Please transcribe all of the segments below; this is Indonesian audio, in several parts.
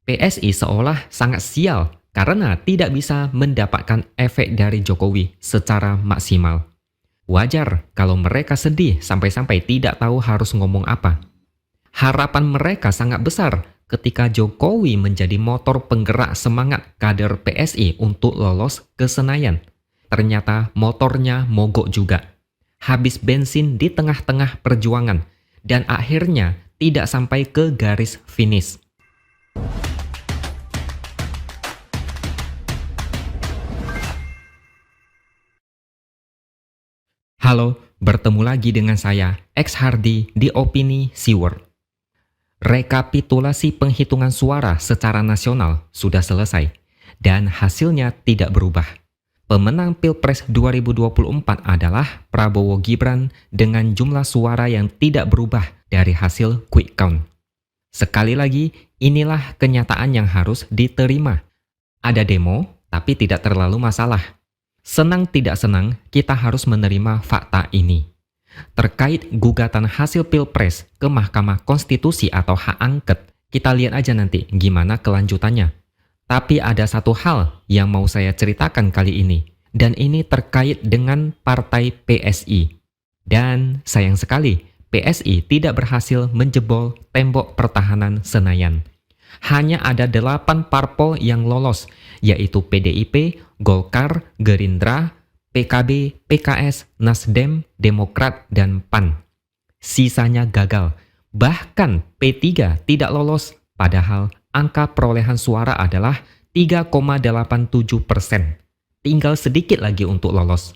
PSI seolah sangat sial karena tidak bisa mendapatkan efek dari Jokowi secara maksimal. Wajar kalau mereka sedih sampai-sampai tidak tahu harus ngomong apa. Harapan mereka sangat besar ketika Jokowi menjadi motor penggerak semangat kader PSI untuk lolos ke Senayan. Ternyata motornya mogok juga. Habis bensin di tengah-tengah perjuangan dan akhirnya tidak sampai ke garis finish. Halo, bertemu lagi dengan saya, X Hardy di Opini Siward. Rekapitulasi penghitungan suara secara nasional sudah selesai dan hasilnya tidak berubah. Pemenang Pilpres 2024 adalah Prabowo Gibran dengan jumlah suara yang tidak berubah dari hasil quick count. Sekali lagi, inilah kenyataan yang harus diterima. Ada demo, tapi tidak terlalu masalah. Senang tidak senang, kita harus menerima fakta ini. Terkait gugatan hasil Pilpres ke Mahkamah Konstitusi atau hak angket, kita lihat aja nanti gimana kelanjutannya. Tapi ada satu hal yang mau saya ceritakan kali ini, dan ini terkait dengan partai PSI. Dan sayang sekali, PSI tidak berhasil menjebol tembok pertahanan Senayan. Hanya ada 8 parpol yang lolos, yaitu PDIP, Golkar, Gerindra, PKB, PKS, Nasdem, Demokrat, dan PAN. Sisanya gagal. Bahkan P3 tidak lolos, padahal angka perolehan suara adalah 3,87%. Tinggal sedikit lagi untuk lolos.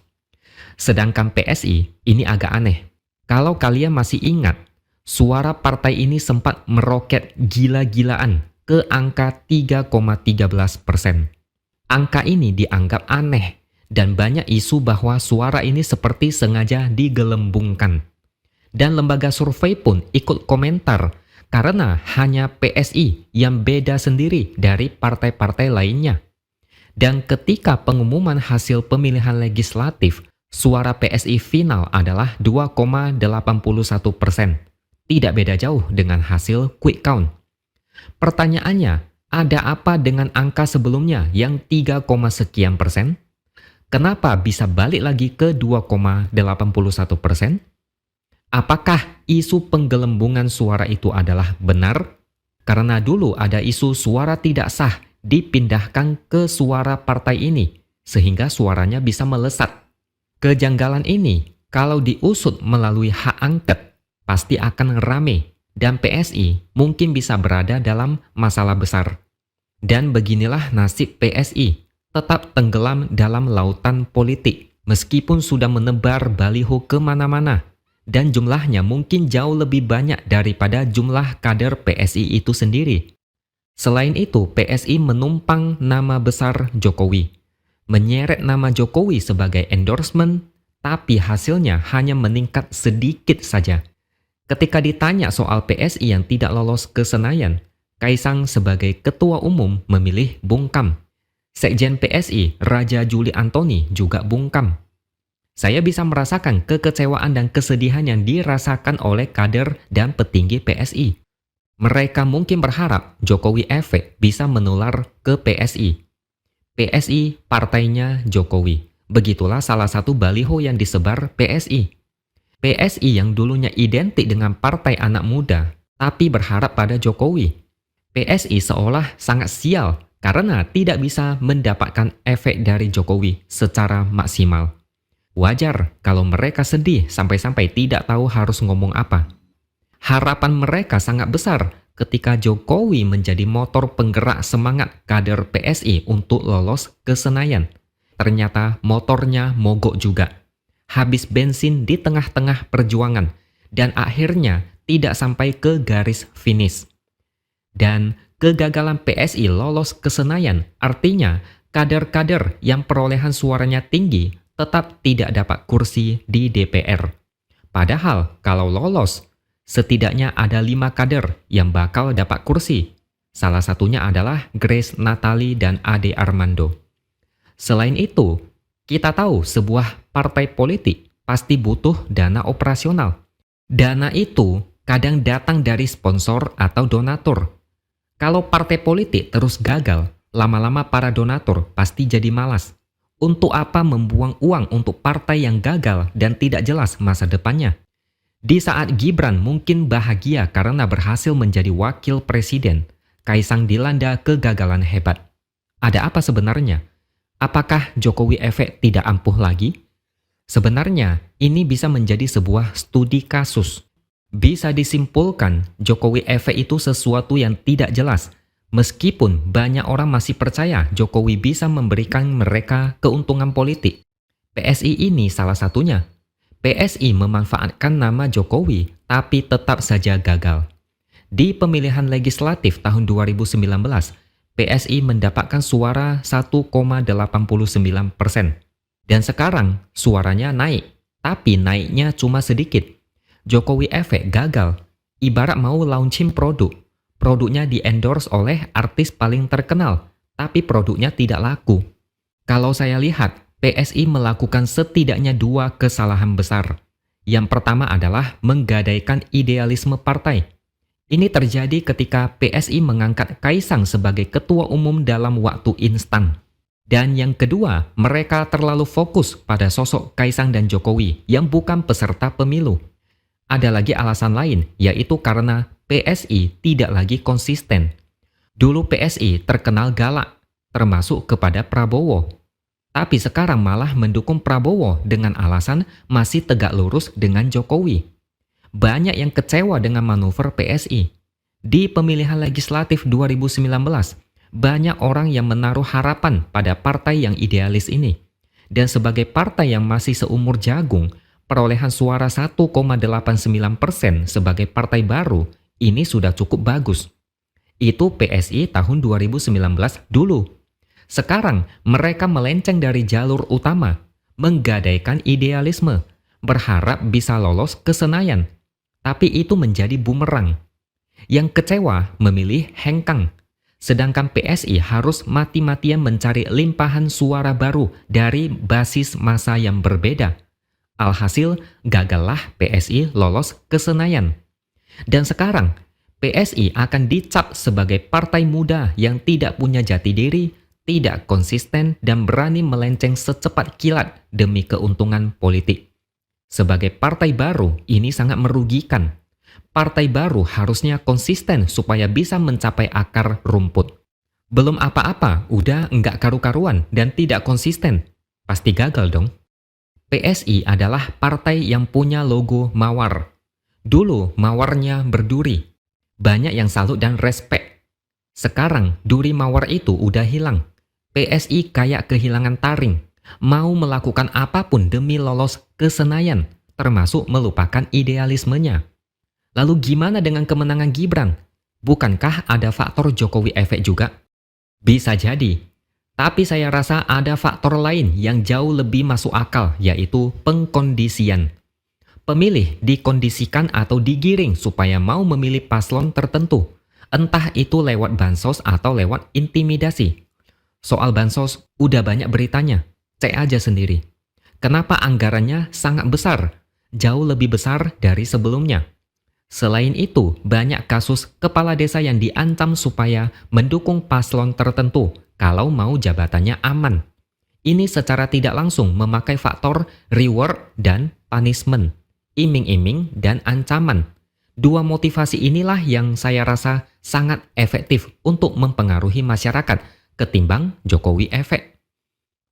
Sedangkan PSI, ini agak aneh. Kalau kalian masih ingat, suara partai ini sempat meroket gila-gilaan ke angka 3,13%. Angka ini dianggap aneh dan banyak isu bahwa suara ini seperti sengaja digelembungkan. Dan lembaga survei pun ikut komentar karena hanya PSI yang beda sendiri dari partai-partai lainnya. Dan ketika pengumuman hasil pemilihan legislatif, suara PSI final adalah 2,81%. Tidak beda jauh dengan hasil quick count. Pertanyaannya, ada apa dengan angka sebelumnya yang 3, sekian persen? Kenapa bisa balik lagi ke 2,81%? Apakah isu penggelembungan suara itu adalah benar? Karena dulu ada isu suara tidak sah dipindahkan ke suara partai ini, sehingga suaranya bisa melesat. Kejanggalan ini, kalau diusut melalui hak angket, pasti akan rame. Dan PSI mungkin bisa berada dalam masalah besar. Dan beginilah nasib PSI, tetap tenggelam dalam lautan politik, meskipun sudah menebar baliho kemana-mana, dan jumlahnya mungkin jauh lebih banyak daripada jumlah kader PSI itu sendiri. Selain itu, PSI menumpang nama besar Jokowi, menyeret nama Jokowi sebagai endorsement, tapi hasilnya hanya meningkat sedikit saja. Ketika ditanya soal PSI yang tidak lolos ke Senayan, Kaisang sebagai ketua umum memilih bungkam. Sekjen PSI, Raja Juli Antoni, juga bungkam. Saya bisa merasakan kekecewaan dan kesedihan yang dirasakan oleh kader dan petinggi PSI. Mereka mungkin berharap Jokowi efek bisa menular ke PSI. PSI partainya Jokowi. Begitulah salah satu baliho yang disebar PSI. PSI yang dulunya identik dengan partai anak muda, tapi berharap pada Jokowi. PSI seolah sangat sial karena tidak bisa mendapatkan efek dari Jokowi secara maksimal. Wajar kalau mereka sedih sampai-sampai tidak tahu harus ngomong apa. Harapan mereka sangat besar ketika Jokowi menjadi motor penggerak semangat kader PSI untuk lolos ke Senayan. Ternyata motornya mogok juga. Habis bensin di tengah-tengah perjuangan dan akhirnya tidak sampai ke garis finish. Dan kegagalan PSI lolos ke Senayan artinya kader-kader yang perolehan suaranya tinggi tetap tidak dapat kursi di DPR. Padahal kalau lolos, setidaknya ada 5 kader yang bakal dapat kursi. Salah satunya adalah Grace Natali dan Ade Armando. Selain itu, kita tahu sebuah partai politik pasti butuh dana operasional. Dana itu kadang datang dari sponsor atau donatur. Kalau partai politik terus gagal, lama-lama para donatur pasti jadi malas. Untuk apa membuang uang untuk partai yang gagal dan tidak jelas masa depannya? Di saat Gibran mungkin bahagia karena berhasil menjadi wakil presiden, Kaisang dilanda kegagalan hebat. Ada apa sebenarnya? Apakah Jokowi efek tidak ampuh lagi? Sebenarnya, ini bisa menjadi sebuah studi kasus. Bisa disimpulkan, Jokowi efek itu sesuatu yang tidak jelas. Meskipun banyak orang masih percaya Jokowi bisa memberikan mereka keuntungan politik. PSI ini salah satunya. PSI memanfaatkan nama Jokowi, tapi tetap saja gagal. Di pemilihan legislatif tahun 2019, PSI mendapatkan suara 1,89%. Dan sekarang suaranya naik, tapi naiknya cuma sedikit. Jokowi efek gagal, ibarat mau launching produk. Produknya di-endorse oleh artis paling terkenal, tapi produknya tidak laku. Kalau saya lihat, PSI melakukan setidaknya 2 kesalahan besar. Yang pertama adalah menggadaikan idealisme partai. Ini terjadi ketika PSI mengangkat Kaisang sebagai ketua umum dalam waktu instan. Dan yang kedua, mereka terlalu fokus pada sosok Kaisang dan Jokowi yang bukan peserta pemilu. Ada lagi alasan lain, yaitu karena PSI tidak lagi konsisten. Dulu PSI terkenal galak, termasuk kepada Prabowo. Tapi sekarang malah mendukung Prabowo dengan alasan masih tegak lurus dengan Jokowi. Banyak yang kecewa dengan manuver PSI. Di pemilihan legislatif 2019, banyak orang yang menaruh harapan pada partai yang idealis ini. Dan sebagai partai yang masih seumur jagung, perolehan suara 1,89% sebagai partai baru, ini sudah cukup bagus. Itu PSI tahun 2019 dulu. Sekarang mereka melenceng dari jalur utama, menggadaikan idealisme, berharap bisa lolos ke Senayan. Tapi itu menjadi bumerang. Yang kecewa memilih hengkang. Sedangkan PSI harus mati-matian mencari limpahan suara baru dari basis massa yang berbeda. Alhasil, gagallah PSI lolos ke Senayan. Dan sekarang, PSI akan dicap sebagai partai muda yang tidak punya jati diri, tidak konsisten, dan berani melenceng secepat kilat demi keuntungan politik. Sebagai partai baru, ini sangat merugikan. Partai baru harusnya konsisten supaya bisa mencapai akar rumput. Belum apa-apa, udah enggak karu-karuan dan tidak konsisten. Pasti gagal dong. PSI adalah partai yang punya logo mawar. Dulu mawarnya berduri. Banyak yang salut dan respek. Sekarang duri mawar itu udah hilang. PSI kayak kehilangan taring, mau melakukan apapun demi lolos ke Senayan, termasuk melupakan idealismenya. Lalu gimana dengan kemenangan Gibran? Bukankah ada faktor Jokowi efek juga? Bisa jadi, tapi saya rasa ada faktor lain yang jauh lebih masuk akal, yaitu pengkondisian. Pemilih dikondisikan atau digiring supaya mau memilih paslon tertentu, entah itu lewat bansos atau lewat intimidasi. Soal bansos, udah banyak beritanya. Cek aja sendiri. Kenapa anggarannya sangat besar? Jauh lebih besar dari sebelumnya. Selain itu, banyak kasus kepala desa yang diancam supaya mendukung paslon tertentu kalau mau jabatannya aman. Ini secara tidak langsung memakai faktor reward dan punishment, iming-iming dan ancaman. Dua motivasi inilah yang saya rasa sangat efektif untuk mempengaruhi masyarakat ketimbang Jokowi efek.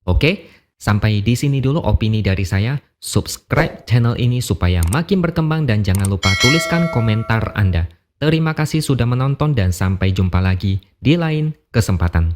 Oke, sampai di sini dulu opini dari saya. Subscribe channel ini supaya makin berkembang dan jangan lupa tuliskan komentar Anda. Terima kasih sudah menonton dan sampai jumpa lagi di lain kesempatan.